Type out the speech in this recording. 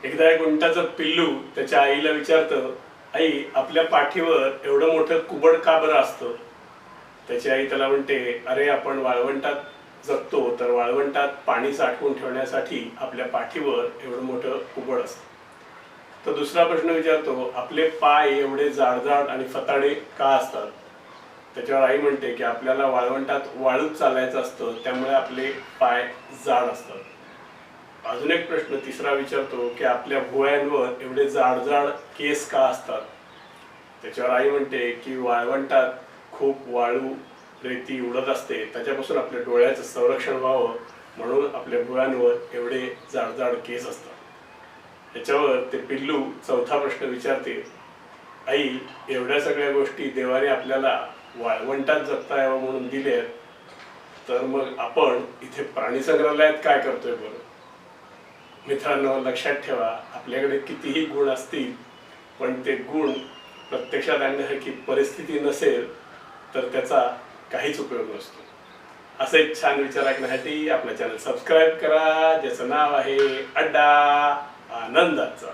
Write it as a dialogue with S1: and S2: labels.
S1: एकदा एक उंटाचं पिल्लू त्याच्या आईला विचारतं, आई आपल्या पाठीवर एवढं मोठं कुबड का बरं असतं? त्याची आई त्याला म्हणते, अरे आपण वाळवंटात जगतो तर वाळवंटात पाणी साठवून ठेवण्यासाठी आपल्या पाठीवर एवढं मोठं कुबड असतं. तर दुसरा प्रश्न विचारतो, आपले पाय एवढे जाडजाड आणि फताडे का असतात? त्याच्यावर आई म्हणते की आपल्याला वाळवंटात वाळूत चालायचं असतं, त्यामुळे आपले पाय जाड असतात. अजून एक प्रश्न तिसरा विचारतो की आपल्या भुवयांवर एवढे जाड केस का असतात? त्याच्यावर आई म्हणते की वाळवंटात खूप वाळू रेती उडत असते, त्याच्यापासून आपल्या डोळ्याचं संरक्षण व्हावं म्हणून आपल्या भुवयांवर एवढे जाड केस असतात. त्याच्यावर ते पिल्लू चौथा प्रश्न विचारते, आई एवढ्या सगळ्या गोष्टी देवाने आपल्याला वाळवंटात जगता यावं म्हणून दिल्यात, तर मग आपण इथे प्राणी संग्रहालयात काय करतोय बरं? मित्रांनो, लक्षात ठेवा, आपल्याकडे कितीही गुण असतील पण ते गुण प्रत्यक्षात आणण्यासारखी परिस्थिती नसेल तर त्याचा काहीच उपयोग नसतो. असे छान विचार ऐकण्यासाठी आपलं चॅनल सबस्क्राईब करा, ज्याचं नाव आहे अड्डा आनंदाचा.